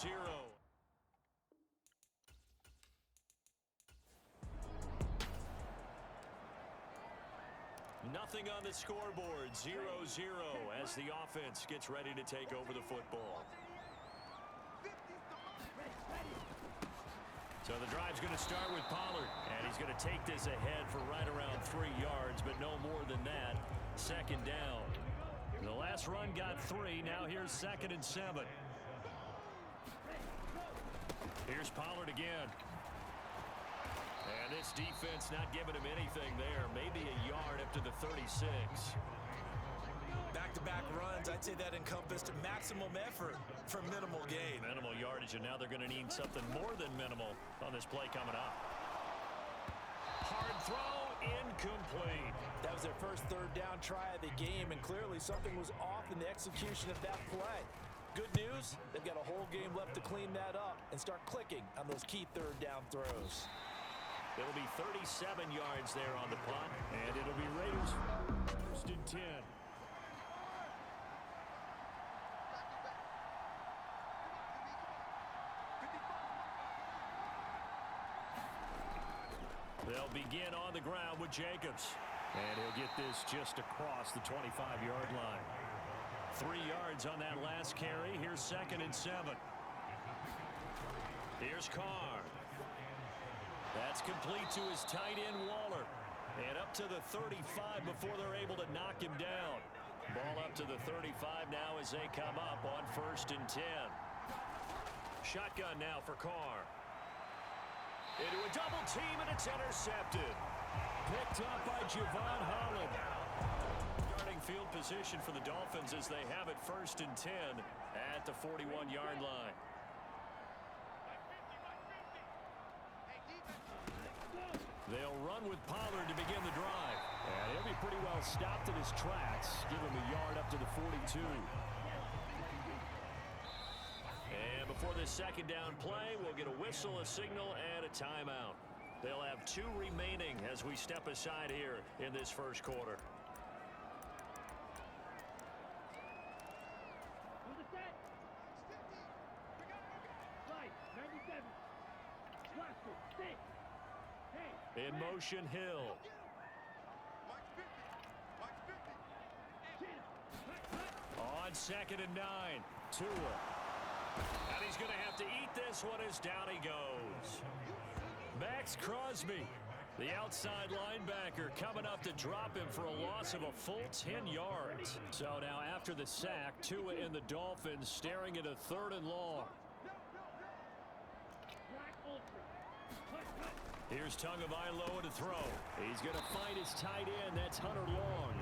0-0. Nothing on the scoreboard, 0-0 as the offense gets ready to take over the football. So the drive's going to start with Pollard, and he's going to take this ahead for right around 3 yards, but no more than that. Second down. The last run got 3. Now here's 2nd and 7. Here's Pollard again. And this defense not giving him anything there. Maybe a yard up to the 36. Back-to-back runs, I'd say that encompassed maximum effort for minimal gain. Minimal yardage, and now they're going to need something more than minimal on this play coming up. Hard throw, incomplete. That was their first third down try of the game, and clearly something was off in the execution of that play. Good news, they've got a whole game left to clean that up and start clicking on those key third down throws. It'll be 37 yards there on the punt, and it'll be Raiders 1st and 10. They'll begin on the ground with Jacobs. And he'll get this just across the 25-yard line. 3 yards on that last carry. Here's 2nd and 7. Here's Carr. That's complete to his tight end, Waller. And up to the 35 before they're able to knock him down. Ball up to the 35 now as they come up on 1st and 10. Shotgun now for Carr. Into a double team, and it's intercepted. Picked up by Javon Holland. Starting field position for the Dolphins as they have it 1st and 10 at the 41-yard line. They'll run with Pollard to begin the drive. And he'll be pretty well stopped in his tracks. Give him a yard up to the 42. And before this second down play, we'll get a whistle, a signal, and a timeout. They'll have 2 remaining as we step aside here in this first quarter. In motion, Hill. On 2nd and 9, Tua. And he's going to have to eat this one as down he goes. Max Crosby, the outside linebacker, coming up to drop him for a loss of a full 10 yards. So now after the sack, Tua and the Dolphins staring at a 3rd and long. Here's Tagovailoa to throw. He's going to find his tight end. That's Hunter Long.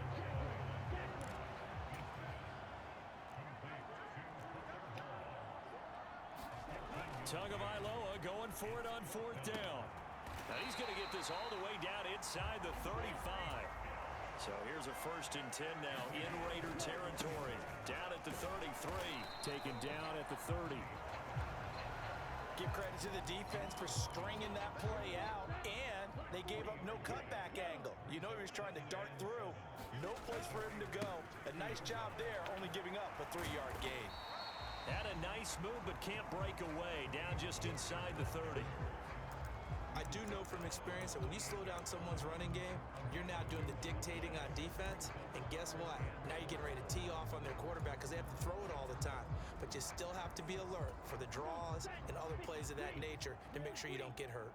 Tagovailoa going for it on 4th down. Now he's going to get this all the way down inside the 35. So here's a 1st and 10 now in Raider territory. Down at the 33. Taken down at the 30. Give credit to the defense for stringing that play out, and they gave up no cutback angle. You know he was trying to dart through. No place for him to go. A nice job there, only giving up a 3-yard gain. Had a nice move, but can't break away. Down just inside the 30. I do know from experience that when you slow down someone's running game, you're now doing the dictating on defense. And guess what? Now you're getting ready to tee off on their quarterback because they have to throw it all the time. But you still have to be alert for the draws and other plays of that nature to make sure you don't get hurt.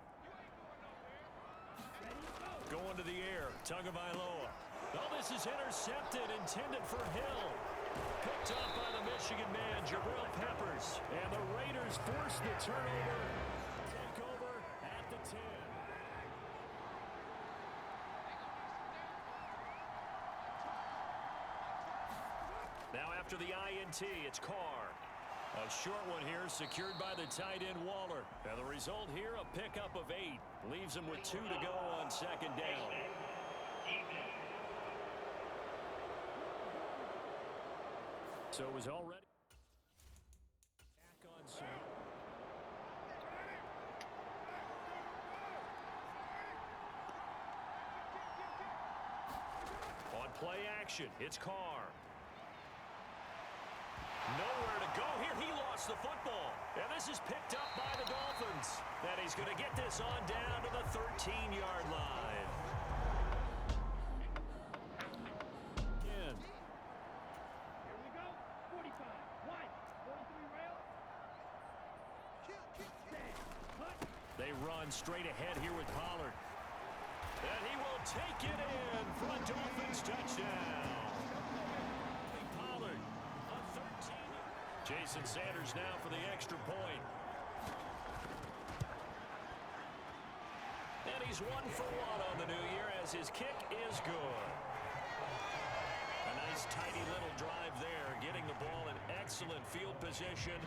Going to the air, Tagovailoa. Oh, this is intercepted, intended for Hill. Picked up by the Michigan man, Jabril Peppers. And the Raiders force the turnover. Take over at the 10. Now after the INT, it's Carr. A short one here secured by the tight end Waller. And the result here, a pickup of 8. Leaves him with 2 to go on 2nd down. So it was already back on center. On play action, it's Carr. Nowhere to go here. He lost the football. And this is picked up by the Dolphins. And he's going to get this on down to the 13-yard line. Again. Here we go. 45. Right. 43 rail. Cut. They run straight ahead here with Pollard. And he will take it in for a Dolphins touchdown. Pollard, a 13. Jason Sanders now for the extra point. And he's 1 for 1 on the new year as his kick is good. A nice tidy little drive there, getting the ball in excellent field position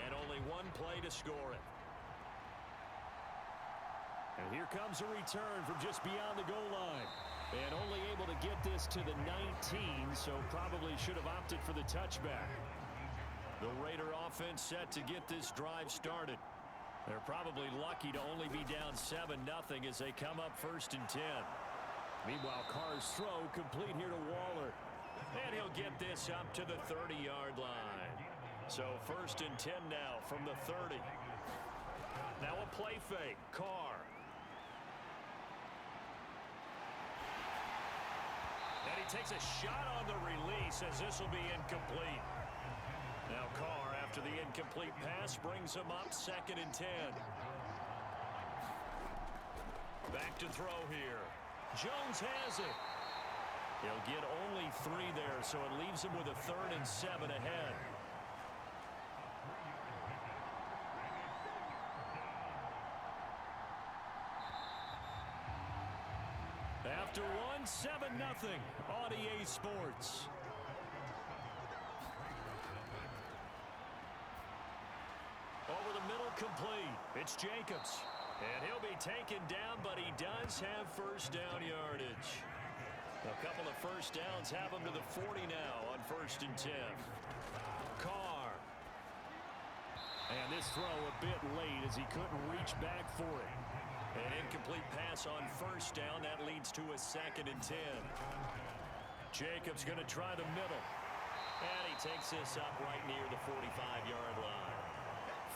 and only one play to score it. And here comes a return from just beyond the goal line. And only able to get this to the 19, so probably should have opted for the touchback. The Raider offense set to get this drive started. They're probably lucky to only be down 7-0 as they come up 1st and 10. Meanwhile, Carr's throw complete here to Waller. And he'll get this up to the 30-yard line. So 1st and 10 now from the 30. Now a play fake. Carr. And he takes a shot on the release as this will be incomplete. Now Carr, after the incomplete pass, brings him up 2nd and 10. Back to throw here. Jones has it. He'll get only 3 there, so it leaves him with a 3rd and 7 ahead. After one, 7-0 on EA Sports. Over the middle, complete. It's Jacobs. And he'll be taken down, but he does have first down yardage. A couple of first downs have him to the 40 now on 1st and 10. Carr. And this throw a bit late as he couldn't reach back for it. An incomplete pass on first down. That leads to a 2nd and 10. Jacobs going to try the middle. And he takes this up right near the 45-yard line.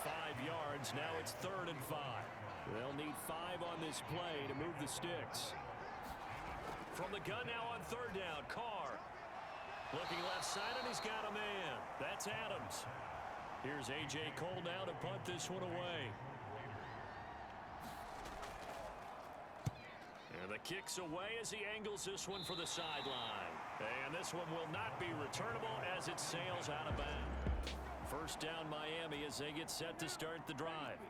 5 yards. Now it's 3rd and 5. They'll need 5 on this play to move the sticks. From the gun now on 3rd down. Carr. Looking left side, and he's got a man. That's Adams. Here's A.J. Cole now to punt this one away. And the kick's away as he angles this one for the sideline. And this one will not be returnable as it sails out of bounds. First down Miami as they get set to start the drive.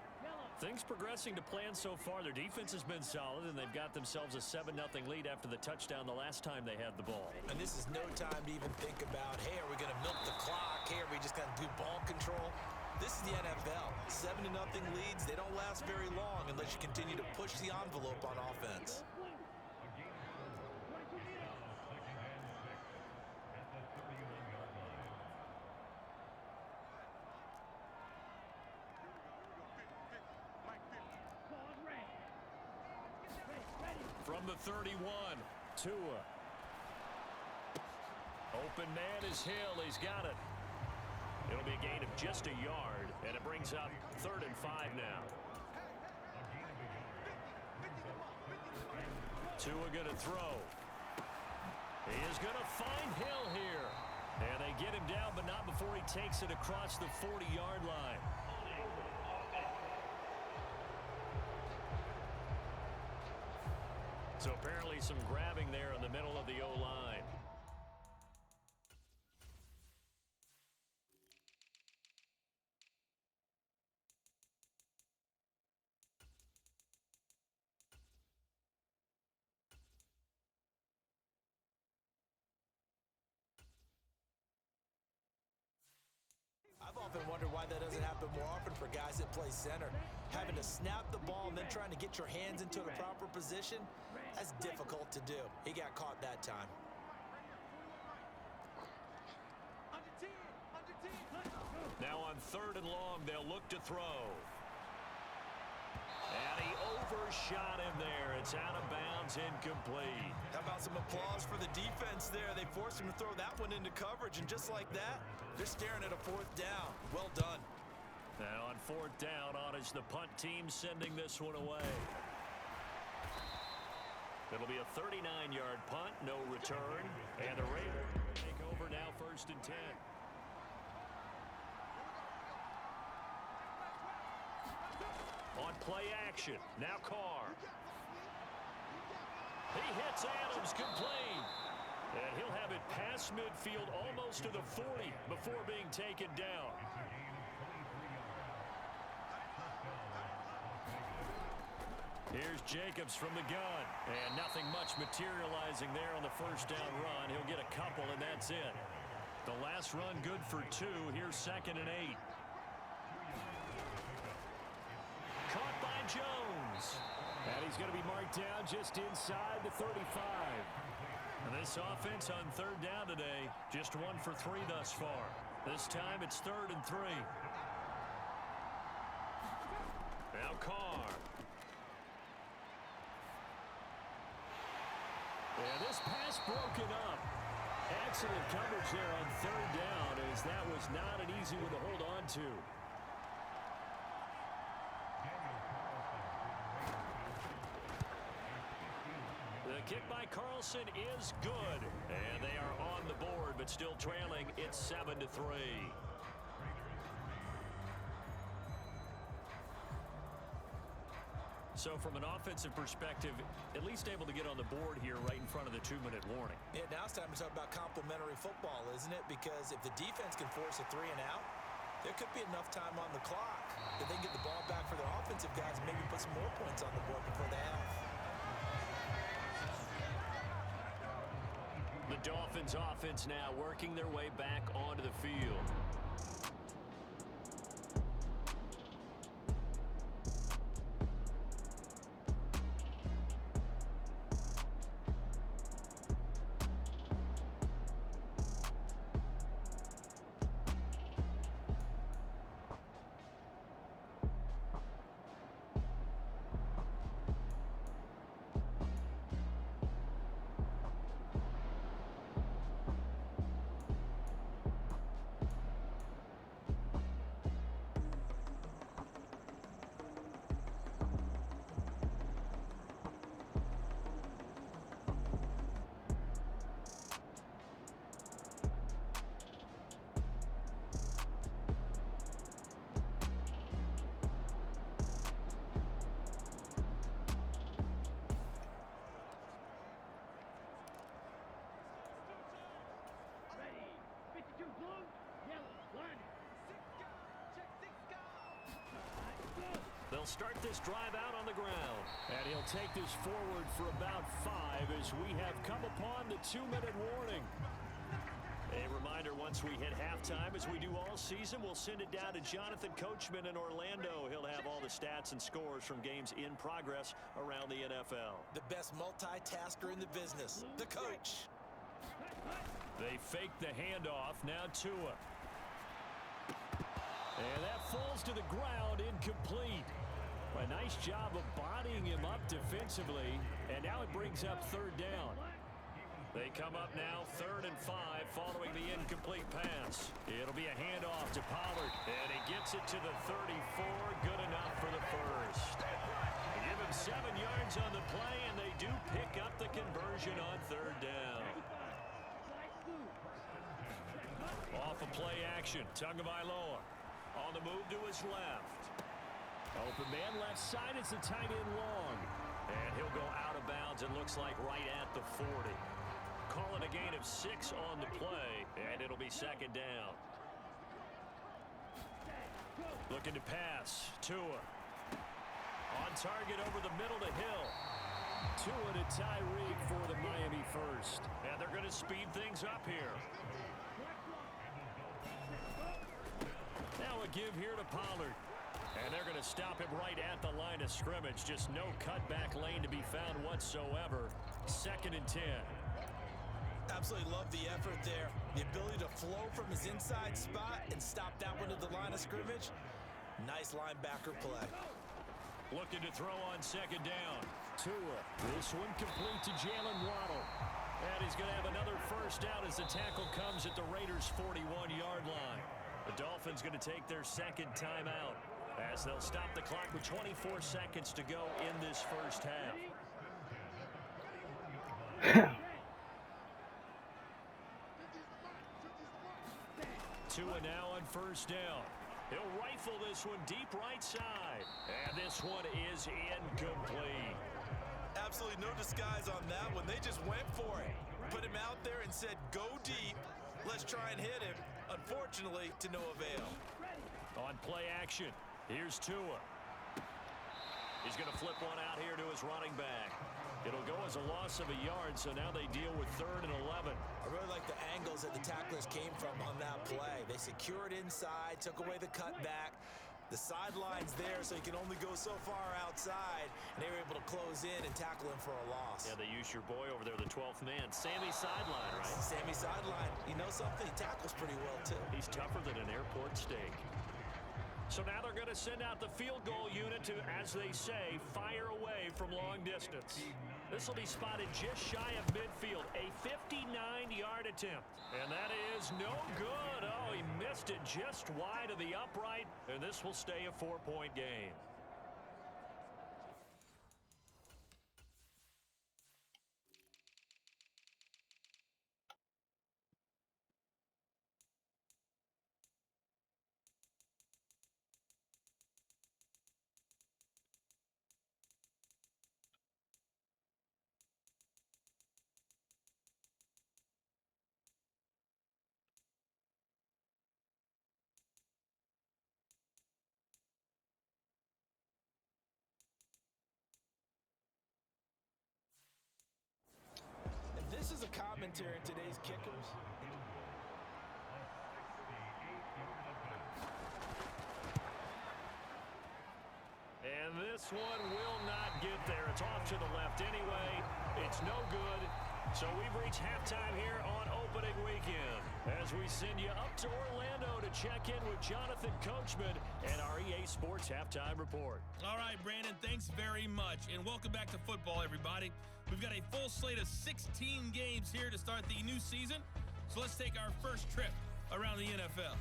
Things progressing to plan so far. Their defense has been solid, and they've got themselves a 7-0 lead after the touchdown the last time they had the ball. And this is no time to even think about, hey, are we going to milk the clock? Hey, are we just going to do ball control? This is the NFL. 7-0 leads, they don't last very long unless you continue to push the envelope on offense. From the 31, Tua. Open man is Hill. He's got it. It'll be a gain of just a yard, and it brings up 3rd and 5 now. Tua going to throw. He is going to find Hill here. And they get him down, but not before he takes it across the 40-yard line. So apparently some grabbing there in the middle of the O-line. I've often wondered why that doesn't happen more often for guys that play center. Having to snap the ball and then trying to get your hands into the proper position, that's difficult to do. He got caught that time. Now on 3rd and long, they'll look to throw. And he first shot in there. It's out of bounds, incomplete. How about some applause for the defense there? They forced him to throw that one into coverage, and just like that, they're staring at a fourth down. Well done. Now on fourth down, on is the punt team sending this one away. It'll be a 39-yard punt, no return, and the Raiders take over now, 1st and 10. On play action, now Carr. He hits Adams, complete. And he'll have it past midfield almost to the 40 before being taken down. Here's Jacobs from the gun. And nothing much materializing there on the first down run. He'll get a couple, and that's it. The last run good for 2. Here's 2nd and 8. Caught by Jones. And he's going to be marked down just inside the 35. And this offense on 3rd down today, just 1 for 3 thus far. This time it's 3rd and 3. Now Carr. And this pass broken up. Excellent coverage there on 3rd down, as that was not an easy one to hold on to. The kick by Carlson is good. And they are on the board, but still trailing. It's 7-3. So from an offensive perspective, at least able to get on the board here right in front of the 2-minute warning. Yeah, now it's time to talk about complementary football, isn't it? Because if the defense can force a 3 and out, there could be enough time on the clock that they can get the ball back for their offensive guys and maybe put some more points on the board before the half. The Dolphins offense now working their way back onto the field. They'll start this drive out on the ground. And he'll take this forward for about 5 as we have come upon the 2-minute warning. A reminder, once we hit halftime, as we do all season, we'll send it down to Jonathan Coachman in Orlando. He'll have all the stats and scores from games in progress around the NFL. The best multitasker in the business, the coach. They fake the handoff. Now Tua. And that falls to the ground, incomplete. A nice job of bodying him up defensively, and now it brings up 3rd down. They come up now 3rd and 5 following the incomplete pass. It'll be a handoff to Pollard, and he gets it to the 34. Good enough for the first. They give him 7 yards on the play, and they do pick up the conversion on 3rd down. Off of play action, Tagovailoa on the move to his left. Open man left side, it's a tight end long. And he'll go out of bounds, it looks like right at the 40. Calling a gain of 6 on the play, and it'll be 2nd down. Looking to pass, Tua. On target over the middle to Hill. Tua to Tyreek for the Miami first. And they're going to speed things up here. Now a give here to Pollard. And they're going to stop him right at the line of scrimmage. Just no cutback lane to be found whatsoever. 2nd and 10. Absolutely love the effort there. The ability to flow from his inside spot and stop that one at the line of scrimmage. Nice linebacker play. Looking to throw on second down. Tua. This one complete to Jalen Waddle. And he's going to have another first down as the tackle comes at the Raiders' 41-yard line. The Dolphins going to take their second timeout as they'll stop the clock with 24 seconds to go in this first half. Tua now on first down. He'll rifle this one deep right side. And this one is incomplete. Absolutely no disguise on that one. They just went for it. Put him out there and said, go deep. Let's try and hit him. Unfortunately, to no avail. On play action, here's Tua. He's going to flip one out here to his running back. It'll go as a loss of a yard, so now they deal with 3rd and 11. I really like the angles that the tacklers came from on that play. They secured inside, took away the cutback. The sideline's there, so he can only go so far outside, and they were able to close in and tackle him for a loss. Yeah, they use your boy over there, the 12th man. Sammy sideline, right? Sammy sideline. You know something? He tackles pretty well, too. He's tougher than an airport steak. So now they're going to send out the field goal unit to, as they say, fire away from long distance. This will be spotted just shy of midfield, a 59-yard attempt. And that is no good. Oh, he missed it just wide of the upright, and this will stay a 4-point game. This is a commentary in today's kickers. And this one will not get there. It's off to the left anyway. It's no good. So we've reached halftime here on opening weekend as we send you up to Orlando to check in with Jonathan Coachman and our EA Sports Halftime Report. All right, Brandon, thanks very much. And welcome back to football, everybody. We've got a full slate of 16 games here to start the new season. So let's take our first trip around the NFL.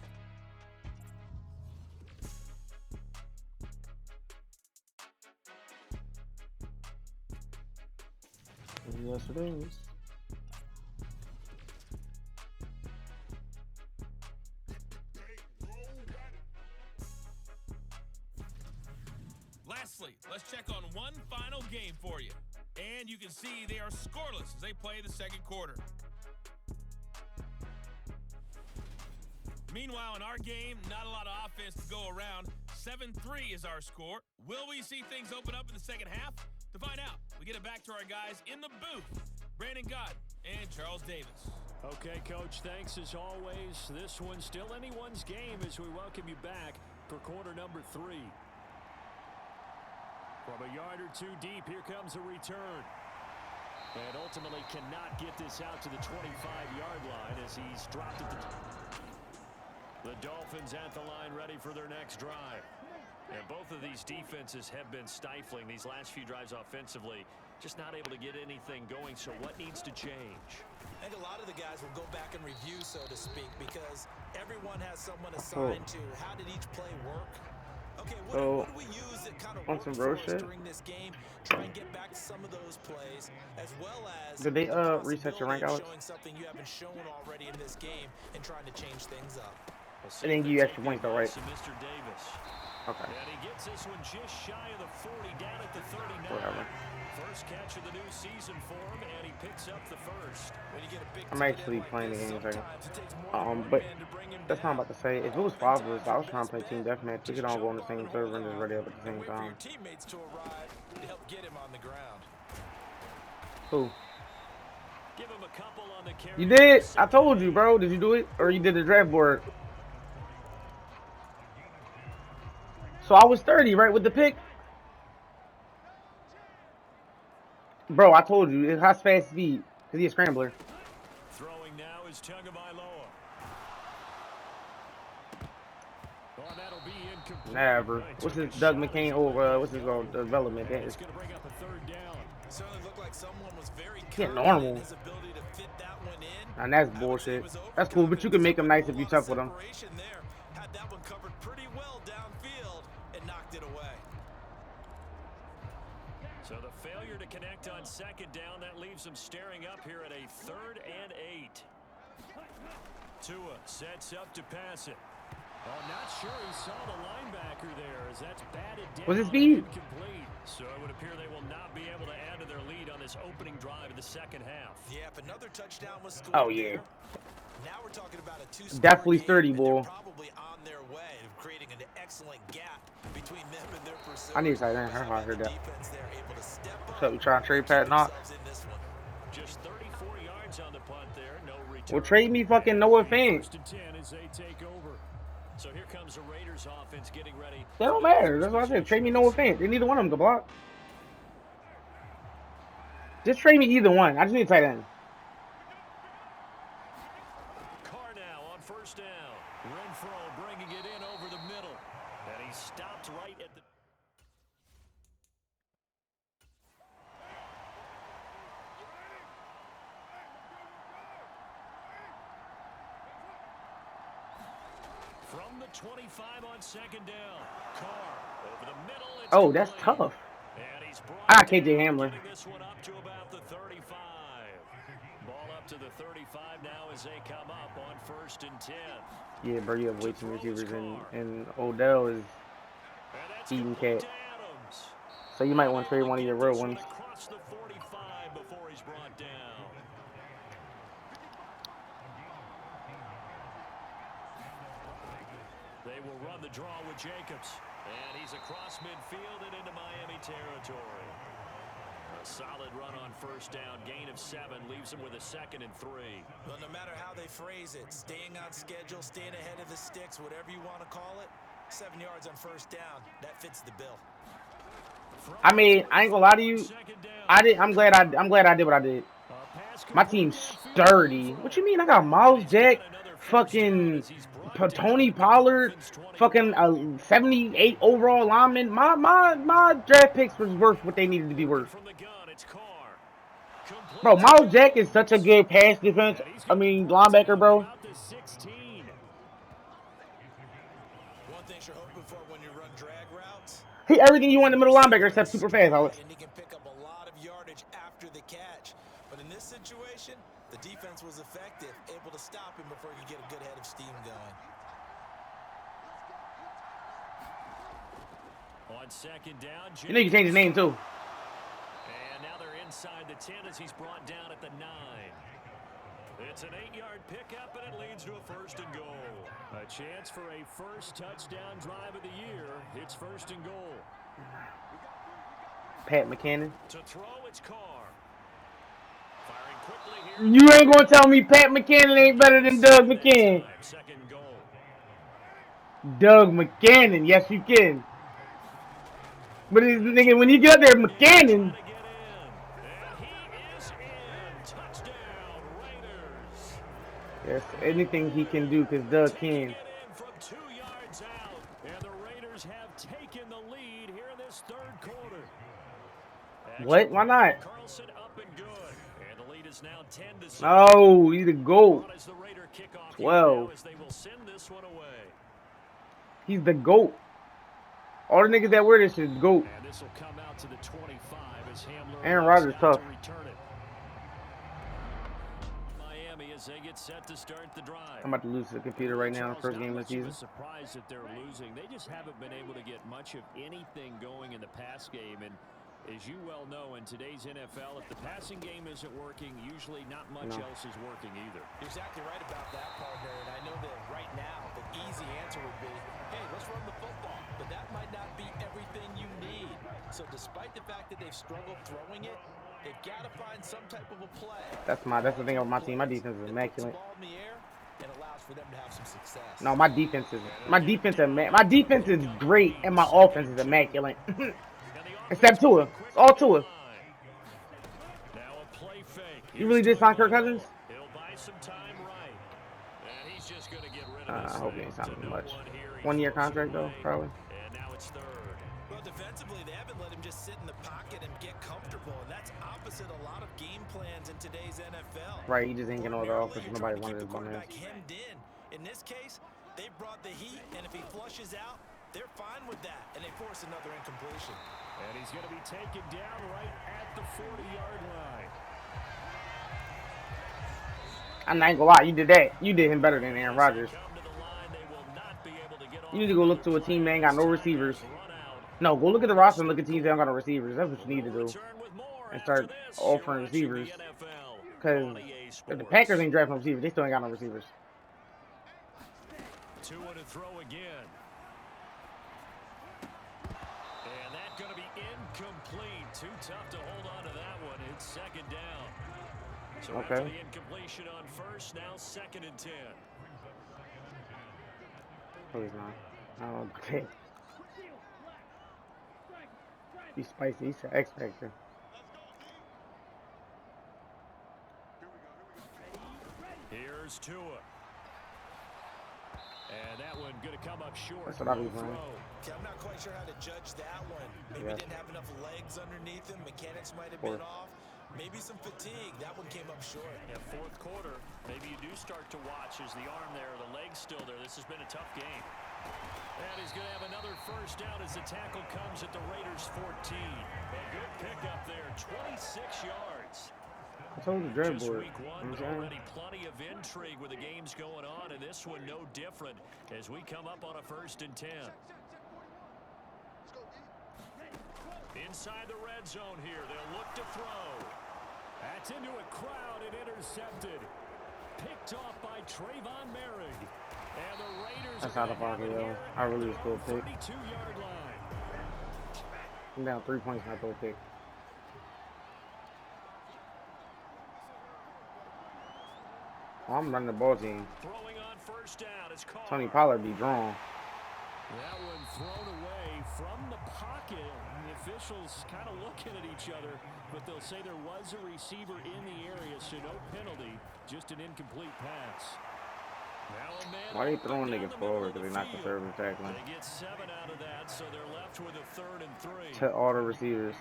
Yes, it is. Lastly, let's check on one final game for you. And you can see they are scoreless as they play the second quarter. Meanwhile, in our game, not a lot of offense to go around. 7-3 is our score. Will we see things open up in the second half? To find out, we get it back to our guys in the booth, Brandon Gott and Charles Davis. Okay, Coach, thanks as always. This one's still anyone's game as we welcome you back for quarter number 3. From a yard or two deep, here comes a return. And ultimately cannot get this out to the 25-yard line as he's dropped it. The Dolphins at the line ready for their next drive. And both of these defenses have been stifling these last few drives offensively. Just not able to get anything going, so what needs to change? I think a lot of the guys will go back and review, so to speak, because everyone has someone assigned to how did each play work. Okay, what do we use that kind of worked for us during this game? Try and get back to some of those plays, as well as did they reset your rank, Alex? showing something you haven't shown already in this game and trying to change things up. I didn't give you extra points though, right? Mr. Davis. Okay. And he gets this one just shy of the 40, down at the 39. Whatever. First catch of the new season for him, and he picks up the first. When you get a big I'm actually playing the game second. But that's what I'm about to say. If it was 5 of us, I was trying to play team deathmatch. We could all go on the same server and just ready up at the same time. Teammates to arrive to help get him on the ground. Who? Give him a couple on the carry. You did? I told you, bro. Did you do it? Or you did the draft board? So I was 30, right, with the pick? Bro, I told you. It has fast speed. Because he's a scrambler. Throwing now is Tagovailoa. Oh, that'll be incomplete. Never. It What's took his a Doug shot McCain to over? it. What's his development? That It's is going to bring up a third down. Certainly looked like someone was very yeah, confident in normal. his ability to fit that one in. And that's I would say he bullshit. was That's cool, but you overconfident can to make him put a nice whole if you lot of tough with him. separation there. Had that one covered pretty well downfield and knocked it away. So the failure to connect on second down, that leaves them staring up here at a 3rd and 8. Tua sets up to pass it. Oh, not sure he saw the linebacker there as that's batted down. What's his speed? Incomplete. So it would appear they will not be able to add to their lead on this opening drive of the second half. Yeah, if another touchdown was scored Oh yeah. now we're talking about a two-score Definitely game, 30, and they're boy. probably on their way of creating an excellent gap between them and their pursuers. I need to say that. But I heard the that. defense there able to step What's up up? You trying to trade and keep Pat Knox? themselves in this one. Just 34 yards on the punt there. No return. Well, trade me fucking Noah Fant. 1st and 10 as they take over. So here comes the Raiders offense getting ready. That don't matter. That's what I said. Trade me Noah Fant. They neither one of them can block. Just trade me either one. I just need to tight end. Carr now on 1st down. Renfro bringing it in over the middle. And he stopped right at the... From the 25 on 2nd down. Carr over the middle. It's Oh, that's complete. tough. And he's brought I got KJ down, Hamler. getting this one up to about the 35. Ball up to the 35 now as they come up on 1st and 10. Yeah, bro, you have way too many receivers, and Odell is And that's eating complete cat. to Adams. So you might want to trade one of your real ones. Across the 45 before he's brought down. They will run the draw with Jacobs. And he's across midfield and into Miami territory. A solid run on 1st down. Gain of 7 leaves him with a 2nd and 3. Well, no matter how they phrase it, staying on schedule, staying ahead of the sticks, whatever you want to call it, 7 yards on 1st down, that fits the bill. I mean, I ain't gonna lie to you. I'm glad I did what I did. My team's sturdy. What you mean? I got Miles Jack, fucking Tony Pollard, fucking 78 overall lineman. My draft picks was worth what they needed to be worth. Bro, Miles Jack is such a good pass defense. I mean, linebacker, bro. One thing you're hoping for when you run drag routes. He everything you want in the middle linebacker except super fast, Alex. And he can pick up a lot of yardage after the catch. But in this situation, the defense was effective, able to stop him before he could get a good head of steam going. On 2nd down, You know you can change his name too. and now they're inside the 10 as he's brought down at the 9. It's an 8-yard pickup, and it leads to a 1st and goal. A chance for a first touchdown drive of the year. It's 1st and goal. Pat McCannon. To throw, it's Carr. Firing quickly here. You ain't gonna tell me Pat McCannon ain't better than Doug McCann. 2nd goal. Doug McCannon, yes you can. But nigga, when you get up there, McCannon. And he is in. Touchdown, Raiders. Yes, anything he can do, because Doug Taking can. it in from 2 yards out. And the Raiders have taken the lead here in this 3rd quarter. What? Why not? Carlson up and good. And the lead is now 10-7. Oh, he's the GOAT. As the Raider kickoff 12. now as they will send this one away. He's the GOAT. All the niggas that wear this is GOAT. And this will come out to the 25 as Hamler Aaron Rodgers tough. to return it. Miami as they get set to start the drive. I'm about to lose to the computer right now. First game of the season. Surprised that they're losing. They just haven't been able to get much of anything going in the pass game. And as you well know, in today's NFL, if the passing game isn't working, usually not much else is working either. You're exactly right about that, partner. And I know that right now, the easy answer would be, hey, let's run the football. But that might not be everything you need. So despite the fact that they've struggled throwing it, they've got to find some type of a play. That's the thing about my team. My defense is immaculate. In the air and allows for them to have some success. No, my defense is great, and my offense is immaculate. Except Tua. It's all Tua. Now a play fake. You really did sign Kirk Cousins? He'll buy some time right. And he's just going to get rid I of this hope he thing ain't signing to no much. one here 1-year contract though, probably. And now it's third. Well, defensively, they haven't let him just sit in the pocket and get comfortable, and that's opposite a lot of game plans in today's NFL. Right, he just ain't getting all the Ordinarily, offers. you're Nobody trying to wanted keep his the bum ass. quarterback hemmed in. In this case, they brought the heat, and if he flushes out, they're fine with that, and they force another incompletion. And he's going to be taken down right at the 40-yard line. I'm not gonna lie, you did that. You did him better than Aaron Rodgers. You need to go look to a team that ain't got no receivers. No, go look at the roster and look at teams that don't got no receivers. That's what you need to do. And start offering receivers. Because if the Packers ain't drafting receivers, they still ain't got no receivers. 2 to throw again. And that's going to be incomplete. Too tough to hold on to that one. It's second down. So after the incompletion on first, now 2nd and 10. Please not. Oh, okay. He's spicy. He's an X Factor. Here's Tua. And that one going to come up short. That's what I be playing. Okay, I'm not quite sure how to judge that one. Maybe didn't have enough legs underneath him. Mechanics might have been off. Maybe some fatigue. That one came up short. Yeah, 4th quarter. Maybe you do start to watch as the arm there, the leg's still there. This has been a tough game. And he's going to have another first down as the tackle comes at the Raiders' 14. A good pickup there, 26 yards. I told you, Just board. week 1, but already plenty of intrigue with the games going on, and this one no different as we come up on a 1st and 10. Inside the red zone here, they'll look to throw. That's into a crowd and intercepted. Picked off by Trayvon Merrick. And the Raiders. That's out of pocket, yo. I really was still pick. 32-yard line. I'm down 3 points, not throw pick. Oh, I'm running the ball team. Throwing on first down is Carr. Tony Pollard be drawn. That one thrown away from the pocket. And the officials kind of looking at each other, but they'll say there was a receiver in the area, so no penalty, just an incomplete pass. Why are they throwing niggas forward? Because they're not conservative tackling. They get 7 out of that, so they're left with a 3rd and 3. To all the receivers.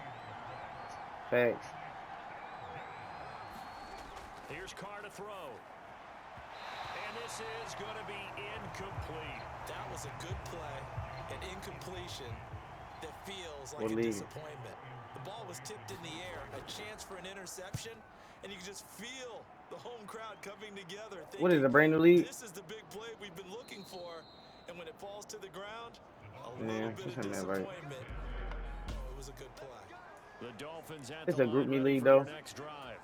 Facts. Here's Carr to throw. And this is going to be incomplete. That was a good play, an incompletion that feels like What a league? disappointment. The ball was tipped in the air, a chance for an interception, and you can just feel the home crowd coming together. What is it, a brand new league? This is the big play we've been looking for, and when it falls to the ground, a Yeah, little just bit him of there, right? disappointment. Oh, it was a good play. The Dolphins at It's the a group line me ready league, for though. their next drive.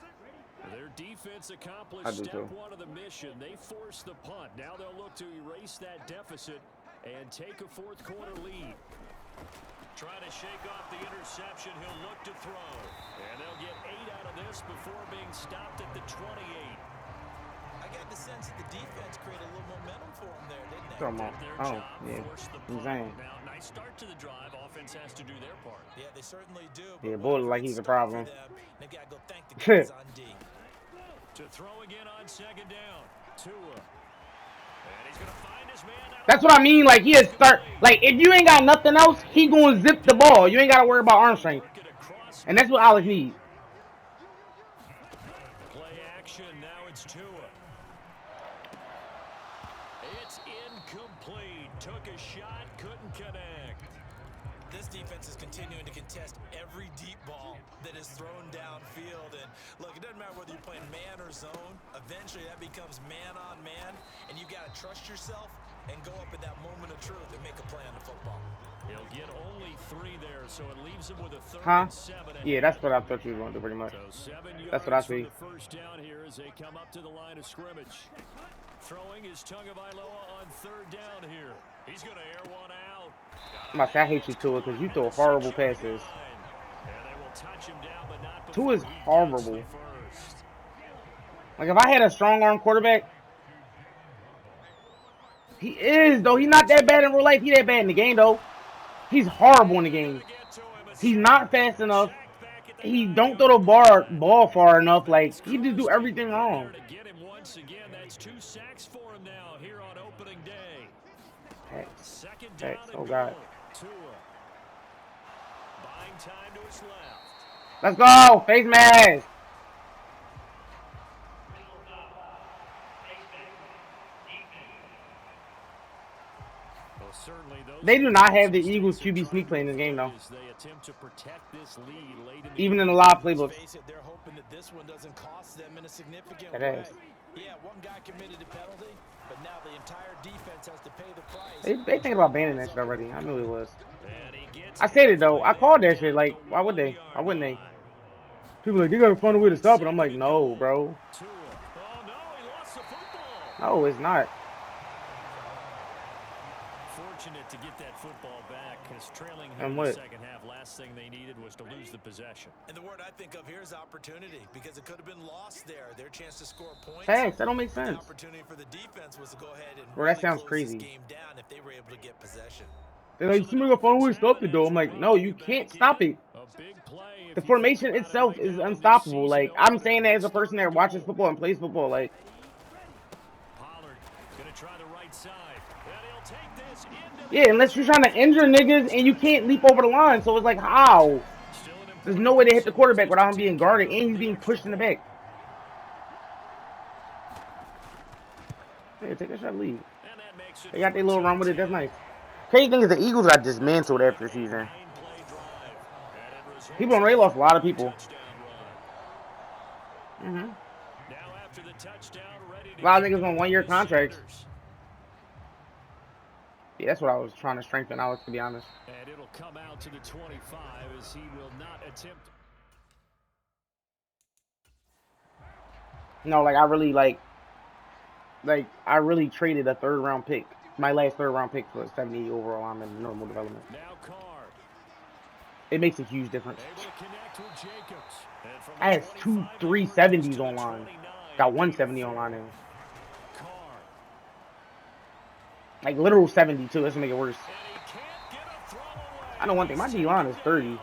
Their defense I accomplished do step too. 1 of the mission. They forced the punt. Now they'll look to erase that deficit and take a 4th quarter lead. Trying to shake off the interception. He'll look to throw. And they'll get 8 out of this before being stopped at the 28. I got the sense that the defense created a little momentum for him there, didn't they? Come on. Their Oh, job, yeah. force the I'm punt. saying. Now, nice start to the drive. Offense has to do their part. Yeah, they certainly do. Yeah, but Bull what a like great he's a start for problem. them. They've got to go thank the guys on D. To throw again on 2nd down. Tua. And he's going to find his man out. That's what I mean. Like, he has start. Like, if you ain't got nothing else, he going to zip the ball. You ain't got to worry about arm strength. And that's what Alex needs. Play action. Now it's Tua. It's incomplete. Took a shot. Couldn't connect. This defense is continuing to contest every deep ball that is thrown downfield. And look, it doesn't matter whether you're playing man or zone. Eventually, that becomes man on man, and you got to trust yourself and go up in that moment of truth and make a play on the football. He'll get only 3 there, so it leaves him with a 3rd Huh? and 7. Yeah, that's what I thought you was going to do pretty much. So 7 That's what I yards for see. the first down here as they come up to the line of scrimmage. Throwing is Tagovailoa on 3rd down here. He's going to air one out. I'm about to say, I hate you, Tua, because you throw horrible passes. And they will touch him down, but not Tua is before he horrible. gets the first. Like, if I had a strong arm quarterback, he is, though. He's not that bad in real life. He that bad in the game, though. He's horrible in the game. He's not fast enough. He don't throw the ball far enough. Like, he just do everything wrong. To get him once again, that's 2 sacks for him now here on opening day. Thanks. Second down Thanks. and Oh, goal. God. Tua. Buying time to his left. Let's go. Face mask. Well, certainly those They do not have the mistakes Eagles are QB trying sneak to play in this game, avoid though. as they attempt to protect this lead late in the Even in game. the live Let's playbooks. face it, they're hoping that this one doesn't cost them in a significant That way. ass. Yeah, one guy committed a penalty, but now the entire defense has to pay the price. They thinking about banning that shit already. I knew it was. And he gets I said it, though. halfway I called there, that shit. down at Like, the why would they? 1-yard Why wouldn't they? line. People like, they gotta find a way to stop it. I'm like, Second and no, goal. bro. Tua. Oh, no, he lost the football. No, it's not. Fortunate to get that football back, because trailing here And in what? the second half, last thing they needed was to lose the possession. And the word I think of here is opportunity, because it could have been lost there. Their chance to score points. Thanks. That don't make The sense. opportunity for the defense was to go ahead and Bro, that really sounds close crazy. this game down if they were able to get possession. They're like, somebody gonna find a way to stop it, though. I'm like, no, you can't stop it. A big play The if you formation think about it itself right is now in this unstoppable. season Like, I'm opener. saying that as a It's person third that and watches goal. football and plays football. Like, Pollard gonna try the right side. And he'll take this into the yeah, unless you're trying to injure niggas and you can't leap over the line. So it's like, how? Still an There's important no way to hit the piece quarterback of without him this being to guarded, take and care he's of being the extra pushed in the point. back. Yeah, take a shot lead. And that makes it They got their 14-10. little run with it. That's nice. Crazy thing is the Eagles got dismantled after the season. 9-play drive. And it results People on in Ray lost a lot of a people. touchdown run. Mm-hmm. Now after the touchdown, ready to A lot of kick niggas it on for one-year the contracts. Sooners. Yeah, that's what I was trying to strengthen out, to be honest. And it'll come out to the 25 as he will not attempt. No, like, I really traded a third-round pick. My last third-round pick for a 70 overall. I'm in normal development. Now Carr. It makes a huge difference. Able to connect with Jacobs. And from I the have 25, two he bridges 370s to the online. 29. Got 170 online now. Carr. Like, literal 72. Let's make it worse. And he can't get a throw away. I know one thing. My D-line is 30.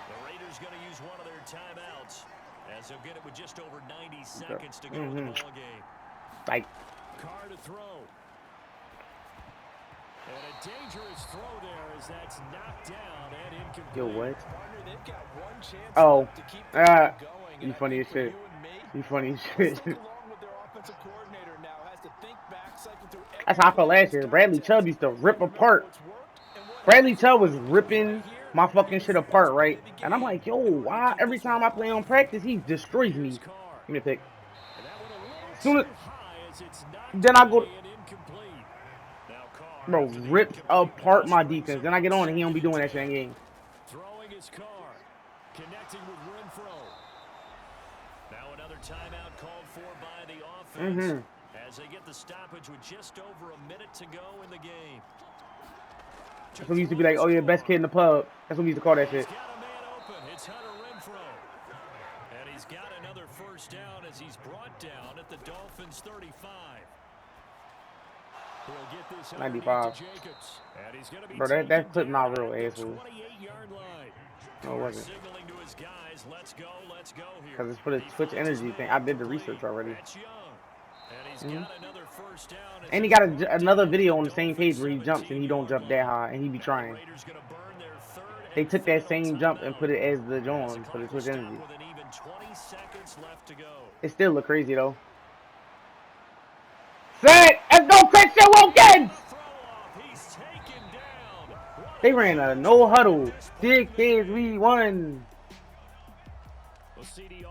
The Raiders going to use one of their timeouts as they'll get it with just over 90 seconds to go in the ball game. Like, Carr to throw. And a dangerous throw there as that's knocked down and incomplete. yo, what? Partner, they've got one chance Oh, left to keep the game going. you And I funny think as for shit. you and me, You funny as let's shit. think along with their offensive coordinator now has to think back, cycle through every That's how I felt play last year. that's Bradley context, Chubb used to rip remember apart. what's worked and what Bradley hasn't. Chubb was Because ripping right here, my fucking here's shit the apart, best right? play of the And I'm game. like, yo, And we're why gonna keep every this time one I play on alive. practice, he destroys me? Here's Carr. Give me a pick. And that one a little Soon as, too high as it's knocked then I go, away and incomplete. Now Carr bro, after the rips incomplete apart pass my brings defense. up Then I get on and he don't be second doing and that shit in 10. game. Throwing his Carr. Connecting with Renfro. Now another timeout called for by the offense as they get the stoppage with just over a minute to go in the game. That's what we used to be like, oh, yeah, best kid in the pub. That's what we used to call that He's shit. got a man open. It's Hunter Renfro. And he's got another first down as he's brought down at the Dolphins' 35. He'll get this 95. to Jacobs. And he's going to be Bro, that taken clip not down real, at the asshole. 28-yard line. No, it wasn't. Signaling to his guys, let's go here. Because it's for the Twitch energy thing. I did the research already. That's Young. And he's got another first down as And he he's got brought another down video at on the the same page where he Dolphins' jumps and he don't jump that 17-yard high and he be line. trying. Raiders gonna burn their third They and took that final same jump and timeout. put it as the As the John for the clock will Twitch stop energy. with an even 20 seconds left to go. It still look crazy though. Set! Let's go, Christian Wilkins! Throw off. He's taken down. What They a ran a play no huddle. at this point in Dick the kids, game. we won. Well, CD